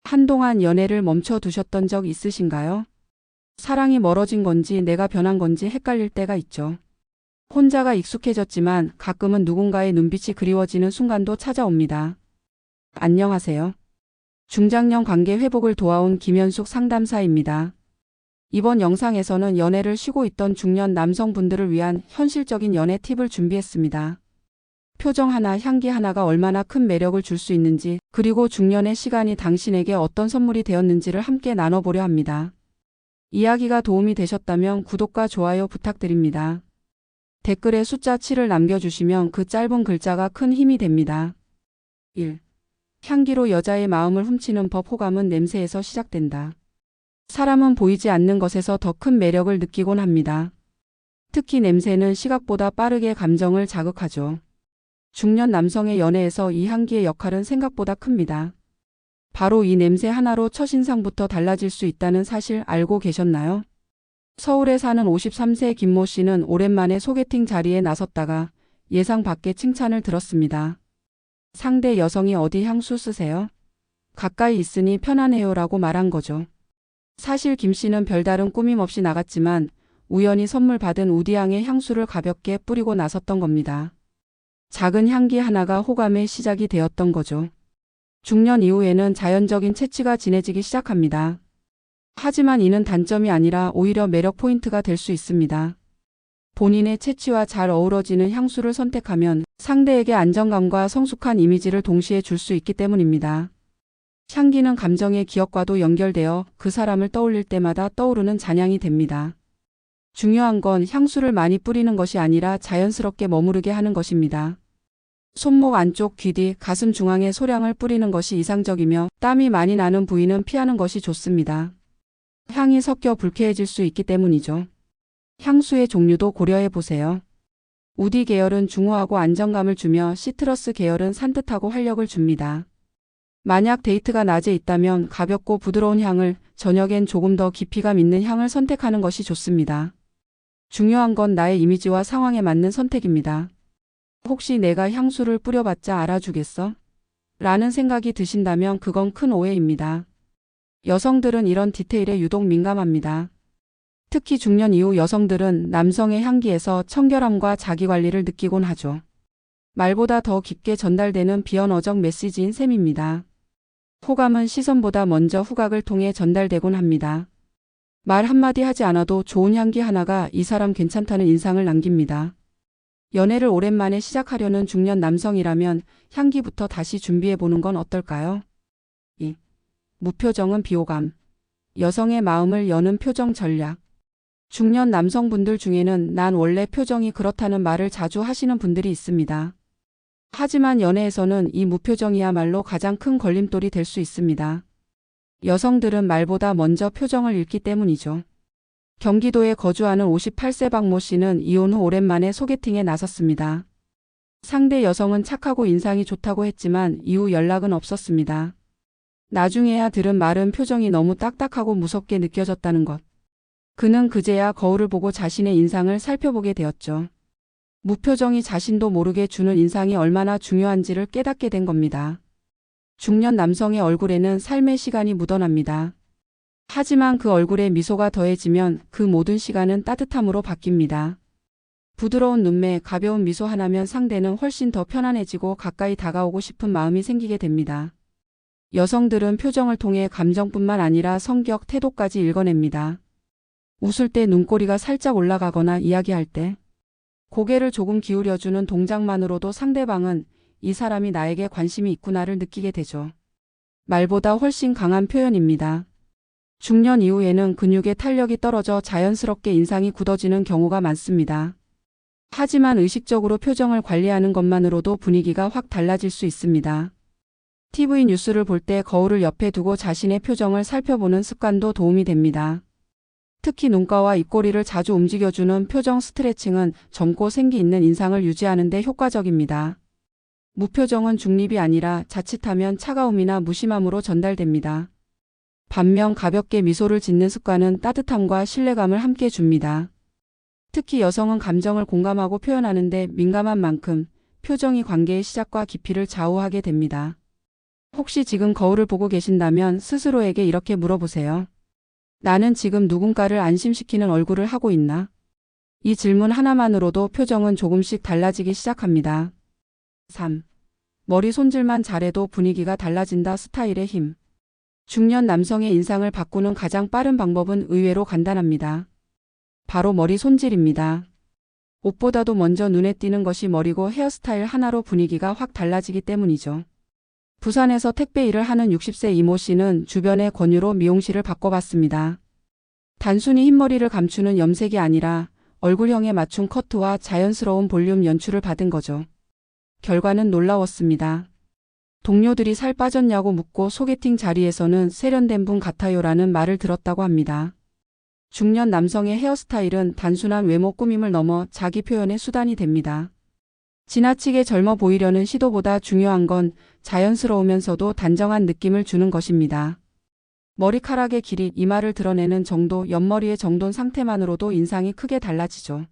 한동안 연애를 멈춰두셨던 적 있으신가요? 사랑이 멀어진 건지 내가 변한 건지 헷갈릴 때가 있죠. 혼자가 익숙해졌지만 가끔은 누군가의 눈빛이 그리워지는 순간도 찾아옵니다. 안녕하세요. 중장년 관계 회복을 도와온 김현숙 상담사입니다. 이번 영상에서는 연애를 쉬고 있던 중년 남성분들을 위한 현실적인 연애 팁을 준비했습니다. 표정 하나, 향기 하나가 얼마나 큰 매력을 줄 수 있는지, 그리고 중년의 시간이 당신에게 어떤 선물이 되었는지를 함께 나눠보려 합니다. 이야기가 도움이 되셨다면 구독과 좋아요 부탁드립니다. 댓글에 숫자 7을 남겨주시면 그 짧은 글자가 큰 힘이 됩니다. 1. 향기로 여자의 마음을 훔치는 법. 호감은 냄새에서 시작된다. 사람은 보이지 않는 것에서 더 큰 매력을 느끼곤 합니다. 특히 냄새는 시각보다 빠르게 감정을 자극하죠. 중년 남성의 연애에서 이 향기의 역할은 생각보다 큽니다. 바로 이 냄새 하나로 첫인상부터 달라질 수 있다는 사실 알고 계셨나요? 서울에 사는 53세 김모 씨는 오랜만에 소개팅 자리에 나섰다가 예상 밖의 칭찬을 들었습니다. 상대 여성이 어디 향수 쓰세요? 가까이 있으니 편안해요라고 말한 거죠. 사실 김 씨는 별다른 꾸밈 없이 나갔지만 우연히 선물 받은 우디향의 향수를 가볍게 뿌리고 나섰던 겁니다. 작은 향기 하나가 호감의 시작이 되었던 거죠. 중년 이후에는 자연적인 채취가 진해지기 시작합니다. 하지만 이는 단점이 아니라 오히려 매력 포인트가 될 수 있습니다. 본인의 채취와 잘 어우러지는 향수를 선택하면 상대에게 안정감과 성숙한 이미지를 동시에 줄 수 있기 때문입니다. 향기는 감정의 기억과도 연결되어 그 사람을 떠올릴 때마다 떠오르는 잔향이 됩니다. 중요한 건 향수를 많이 뿌리는 것이 아니라 자연스럽게 머무르게 하는 것입니다. 손목 안쪽, 귀 뒤, 가슴 중앙에 소량을 뿌리는 것이 이상적이며 땀이 많이 나는 부위는 피하는 것이 좋습니다. 향이 섞여 불쾌해질 수 있기 때문이죠. 향수의 종류도 고려해 보세요. 우디 계열은 중후하고 안정감을 주며 시트러스 계열은 산뜻하고 활력을 줍니다. 만약 데이트가 낮에 있다면 가볍고 부드러운 향을, 저녁엔 조금 더 깊이감 있는 향을 선택하는 것이 좋습니다. 중요한 건 나의 이미지와 상황에 맞는 선택입니다. 혹시 내가 향수를 뿌려봤자 알아주겠어? 라는 생각이 드신다면 그건 큰 오해입니다. 여성들은 이런 디테일에 유독 민감합니다. 특히 중년 이후 여성들은 남성의 향기에서 청결함과 자기관리를 느끼곤 하죠. 말보다 더 깊게 전달되는 비언어적 메시지인 셈입니다. 호감은 시선보다 먼저 후각을 통해 전달되곤 합니다. 말 한마디 하지 않아도 좋은 향기 하나가 이 사람 괜찮다는 인상을 남깁니다. 연애를 오랜만에 시작하려는 중년 남성이라면 향기부터 다시 준비해보는 건 어떨까요? 2. 무표정은 비호감. 여성의 마음을 여는 표정 전략. 중년 남성분들 중에는 난 원래 표정이 그렇다는 말을 자주 하시는 분들이 있습니다. 하지만 연애에서는 이 무표정이야말로 가장 큰 걸림돌이 될 수 있습니다. 여성들은 말보다 먼저 표정을 읽기 때문이죠. 경기도에 거주하는 58세 박모 씨는 이혼 후 오랜만에 소개팅에 나섰습니다. 상대 여성은 착하고 인상이 좋다고 했지만 이후 연락은 없었습니다. 나중에야 들은 말은 표정이 너무 딱딱하고 무섭게 느껴졌다는 것. 그는 그제야 거울을 보고 자신의 인상을 살펴보게 되었죠. 무표정이 자신도 모르게 주는 인상이 얼마나 중요한지를 깨닫게 된 겁니다. 중년 남성의 얼굴에는 삶의 시간이 묻어납니다. 하지만 그 얼굴에 미소가 더해지면 그 모든 시간은 따뜻함으로 바뀝니다. 부드러운 눈매, 가벼운 미소 하나면 상대는 훨씬 더 편안해지고 가까이 다가오고 싶은 마음이 생기게 됩니다. 여성들은 표정을 통해 감정뿐만 아니라 성격, 태도까지 읽어냅니다. 웃을 때 눈꼬리가 살짝 올라가거나 이야기할 때 고개를 조금 기울여주는 동작만으로도 상대방은 이 사람이 나에게 관심이 있구나를 느끼게 되죠. 말보다 훨씬 강한 표현입니다. 중년 이후에는 근육의 탄력이 떨어져 자연스럽게 인상이 굳어지는 경우가 많습니다. 하지만 의식적으로 표정을 관리하는 것만으로도 분위기가 확 달라질 수 있습니다. TV 뉴스를 볼 때 거울을 옆에 두고 자신의 표정을 살펴보는 습관도 도움이 됩니다. 특히 눈가와 입꼬리를 자주 움직여주는 표정 스트레칭은 젊고 생기 있는 인상을 유지하는 데 효과적입니다. 무표정은 중립이 아니라 자칫하면 차가움이나 무심함으로 전달됩니다. 반면 가볍게 미소를 짓는 습관은 따뜻함과 신뢰감을 함께 줍니다. 특히 여성은 감정을 공감하고 표현하는 데 민감한 만큼 표정이 관계의 시작과 깊이를 좌우하게 됩니다. 혹시 지금 거울을 보고 계신다면 스스로에게 이렇게 물어보세요. 나는 지금 누군가를 안심시키는 얼굴을 하고 있나? 이 질문 하나만으로도 표정은 조금씩 달라지기 시작합니다. 3. 머리 손질만 잘해도 분위기가 달라진다. 스타일의 힘. 중년 남성의 인상을 바꾸는 가장 빠른 방법은 의외로 간단합니다. 바로 머리 손질입니다. 옷보다도 먼저 눈에 띄는 것이 머리고 헤어스타일 하나로 분위기가 확 달라지기 때문이죠. 부산에서 택배 일을 하는 60세 이모 씨는 주변의 권유로 미용실을 바꿔봤습니다. 단순히 흰머리를 감추는 염색이 아니라 얼굴형에 맞춘 커트와 자연스러운 볼륨 연출을 받은 거죠. 결과는 놀라웠습니다. 동료들이 살 빠졌냐고 묻고 소개팅 자리에서는 세련된 분 같아요라는 말을 들었다고 합니다. 중년 남성의 헤어스타일은 단순한 외모 꾸밈을 넘어 자기 표현의 수단이 됩니다. 지나치게 젊어 보이려는 시도보다 중요한 건 자연스러우면서도 단정한 느낌을 주는 것입니다. 머리카락의 길이, 이마를 드러내는 정도, 옆머리의 정돈 상태만으로도 인상이 크게 달라지죠.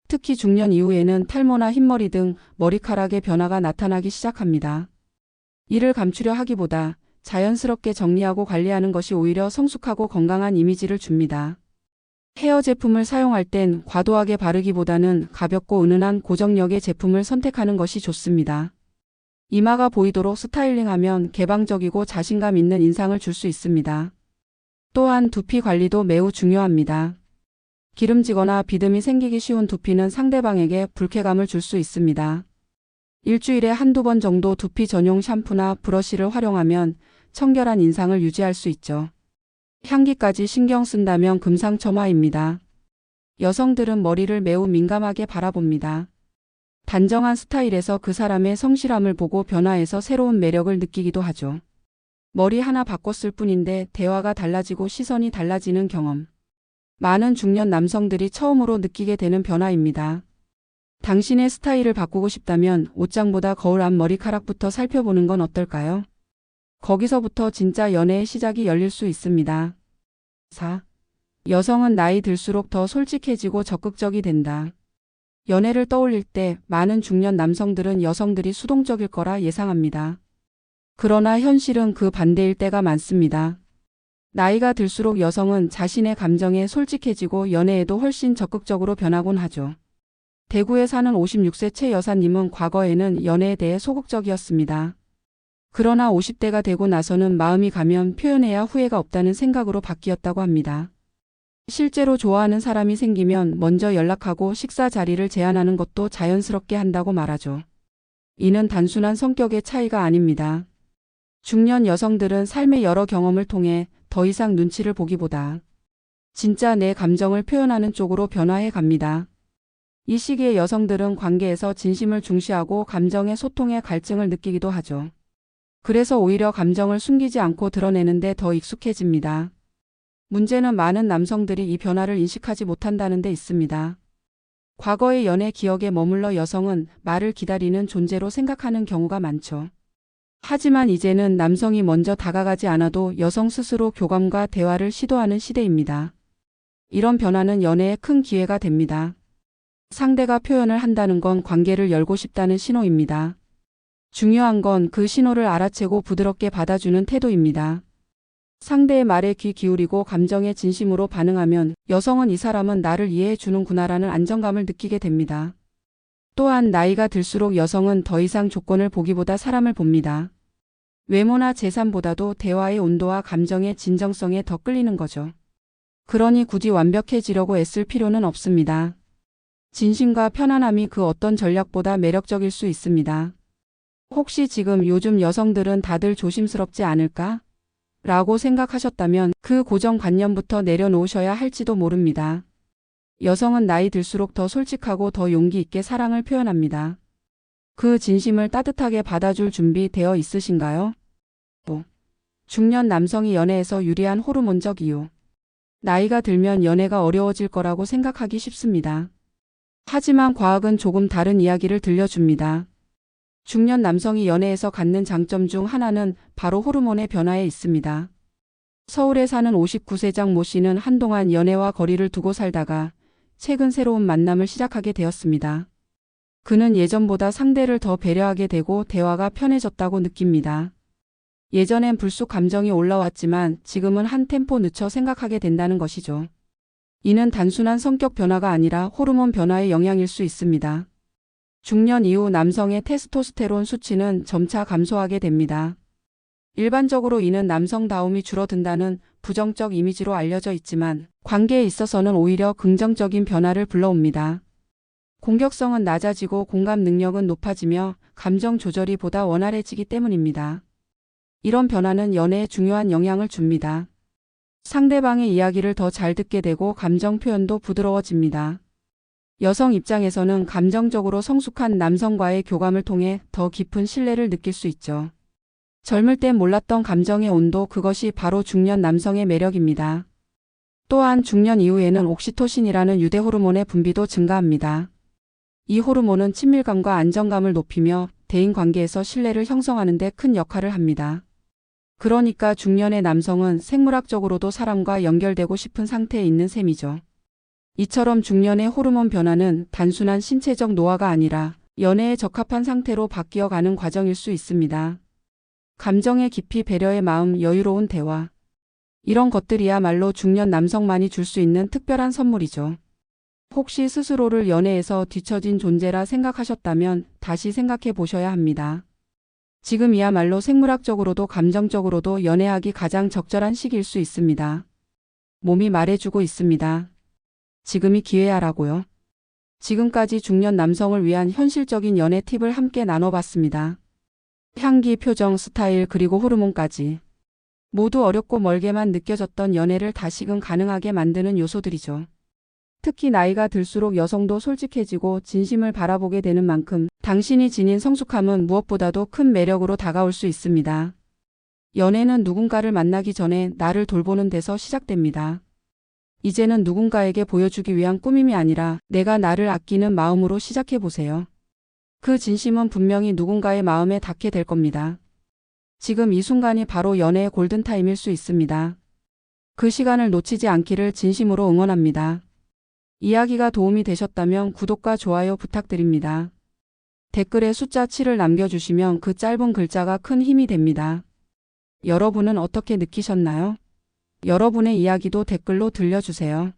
특히 중년 이후에는 탈모나 흰머리 등 머리카락의 변화가 나타나기 시작합니다. 이를 감추려 하기보다 자연스럽게 정리하고 관리하는 것이 오히려 성숙하고 건강한 이미지를 줍니다. 헤어 제품을 사용할 땐 과도하게 바르기보다는 가볍고 은은한 고정력의 제품을 선택하는 것이 좋습니다. 이마가 보이도록 스타일링하면 개방적이고 자신감 있는 인상을 줄 수 있습니다. 또한 두피 관리도 매우 중요합니다. 기름지거나 비듬이 생기기 쉬운 두피는 상대방에게 불쾌감을 줄 수 있습니다. 일주일에 한두 번 정도 두피 전용 샴푸나 브러쉬를 활용하면 청결한 인상을 유지할 수 있죠. 향기까지 신경 쓴다면 금상첨화입니다. 여성들은 머리를 매우 민감하게 바라봅니다. 단정한 스타일에서 그 사람의 성실함을 보고 변화해서 새로운 매력을 느끼기도 하죠. 머리 하나 바꿨을 뿐인데 대화가 달라지고 시선이 달라지는 경험. 많은 중년 남성들이 처음으로 느끼게 되는 변화입니다. 당신의 스타일을 바꾸고 싶다면 옷장보다 거울 앞 머리카락부터 살펴보는 건 어떨까요? 거기서부터 진짜 연애의 시작이 열릴 수 있습니다. 4. 여성은 나이 들수록 더 솔직해지고 적극적이 된다. 연애를 떠올릴 때 많은 중년 남성들은 여성들이 수동적일 거라 예상합니다. 그러나 현실은 그 반대일 때가 많습니다. 나이가 들수록 여성은 자신의 감정에 솔직해지고 연애에도 훨씬 적극적으로 변하곤 하죠. 대구에 사는 56세 최 여사님은 과거에는 연애에 대해 소극적이었습니다. 그러나 50대가 되고 나서는 마음이 가면 표현해야 후회가 없다는 생각으로 바뀌었다고 합니다. 실제로 좋아하는 사람이 생기면 먼저 연락하고 식사 자리를 제안하는 것도 자연스럽게 한다고 말하죠. 이는 단순한 성격의 차이가 아닙니다. 중년 여성들은 삶의 여러 경험을 통해 더 이상 눈치를 보기보다 진짜 내 감정을 표현하는 쪽으로 변화해 갑니다. 이 시기에 여성들은 관계에서 진심을 중시하고 감정의 소통에 갈증을 느끼기도 하죠. 그래서 오히려 감정을 숨기지 않고 드러내는 데 더 익숙해집니다. 문제는 많은 남성들이 이 변화를 인식하지 못한다는 데 있습니다. 과거의 연애 기억에 머물러 여성은 말을 기다리는 존재로 생각하는 경우가 많죠. 하지만 이제는 남성이 먼저 다가가지 않아도 여성 스스로 교감과 대화를 시도하는 시대입니다. 이런 변화는 연애에 큰 기회가 됩니다. 상대가 표현을 한다는 건 관계를 열고 싶다는 신호입니다. 중요한 건 그 신호를 알아채고 부드럽게 받아주는 태도입니다. 상대의 말에 귀 기울이고 감정에 진심으로 반응하면 여성은 이 사람은 나를 이해해 주는구나라는 안정감을 느끼게 됩니다. 또한 나이가 들수록 여성은 더 이상 조건을 보기보다 사람을 봅니다. 외모나 재산보다도 대화의 온도와 감정의 진정성에 더 끌리는 거죠. 그러니 굳이 완벽해지려고 애쓸 필요는 없습니다. 진심과 편안함이 그 어떤 전략보다 매력적일 수 있습니다. 혹시 지금 요즘 여성들은 다들 조심스럽지 않을까? 라고 생각하셨다면 그 고정관념부터 내려놓으셔야 할지도 모릅니다. 여성은 나이 들수록 더 솔직하고 더 용기 있게 사랑을 표현합니다. 그 진심을 따뜻하게 받아줄 준비 되어 있으신가요? 5. 중년 남성이 연애에서 유리한 호르몬적 이유. 나이가 들면 연애가 어려워질 거라고 생각하기 쉽습니다. 하지만 과학은 조금 다른 이야기를 들려줍니다. 중년 남성이 연애에서 갖는 장점 중 하나는 바로 호르몬의 변화에 있습니다. 서울에 사는 59세장 모 씨는 한동안 연애와 거리를 두고 살다가 최근 새로운 만남을 시작하게 되었습니다. 그는 예전보다 상대를 더 배려하게 되고 대화가 편해졌다고 느낍니다. 예전엔 불쑥 감정이 올라왔지만 지금은 한 템포 늦춰 생각하게 된다는 것이죠. 이는 단순한 성격 변화가 아니라 호르몬 변화의 영향일 수 있습니다. 중년 이후 남성의 테스토스테론 수치는 점차 감소하게 됩니다. 일반적으로 이는 남성다움이 줄어든다는 부정적 이미지로 알려져 있지만 관계에 있어서는 오히려 긍정적인 변화를 불러옵니다. 공격성은 낮아지고 공감 능력은 높아지며 감정 조절이 보다 원활해지기 때문입니다. 이런 변화는 연애에 중요한 영향을 줍니다. 상대방의 이야기를 더 잘 듣게 되고 감정 표현도 부드러워집니다. 여성 입장에서는 감정적으로 성숙한 남성과의 교감을 통해 더 깊은 신뢰를 느낄 수 있죠. 젊을 땐 몰랐던 감정의 온도, 그것이 바로 중년 남성의 매력입니다. 또한 중년 이후에는 옥시토신이라는 유대 호르몬의 분비도 증가합니다. 이 호르몬은 친밀감과 안정감을 높이며 대인 관계에서 신뢰를 형성하는 데 큰 역할을 합니다. 그러니까 중년의 남성은 생물학적으로도 사람과 연결되고 싶은 상태에 있는 셈이죠. 이처럼 중년의 호르몬 변화는 단순한 신체적 노화가 아니라 연애에 적합한 상태로 바뀌어가는 과정일 수 있습니다. 감정의 깊이, 배려의 마음, 여유로운 대화. 이런 것들이야말로 중년 남성만이 줄 수 있는 특별한 선물이죠. 혹시 스스로를 연애에서 뒤처진 존재라 생각하셨다면 다시 생각해 보셔야 합니다. 지금이야말로 생물학적으로도 감정적으로도 연애하기 가장 적절한 시기일 수 있습니다. 몸이 말해주고 있습니다. 지금이 기회야라고요. 지금까지 중년 남성을 위한 현실적인 연애 팁을 함께 나눠봤습니다. 향기, 표정, 스타일, 그리고 호르몬까지. 모두 어렵고 멀게만 느껴졌던 연애를 다시금 가능하게 만드는 요소들이죠. 특히 나이가 들수록 여성도 솔직해지고 진심을 바라보게 되는 만큼 당신이 지닌 성숙함은 무엇보다도 큰 매력으로 다가올 수 있습니다. 연애는 누군가를 만나기 전에 나를 돌보는 데서 시작됩니다. 이제는 누군가에게 보여주기 위한 꾸밈이 아니라 내가 나를 아끼는 마음으로 시작해보세요. 그 진심은 분명히 누군가의 마음에 닿게 될 겁니다. 지금 이 순간이 바로 연애의 골든타임일 수 있습니다. 그 시간을 놓치지 않기를 진심으로 응원합니다. 이야기가 도움이 되셨다면 구독과 좋아요 부탁드립니다. 댓글에 숫자 7을 남겨주시면 그 짧은 글자가 큰 힘이 됩니다. 여러분은 어떻게 느끼셨나요? 여러분의 이야기도 댓글로 들려주세요.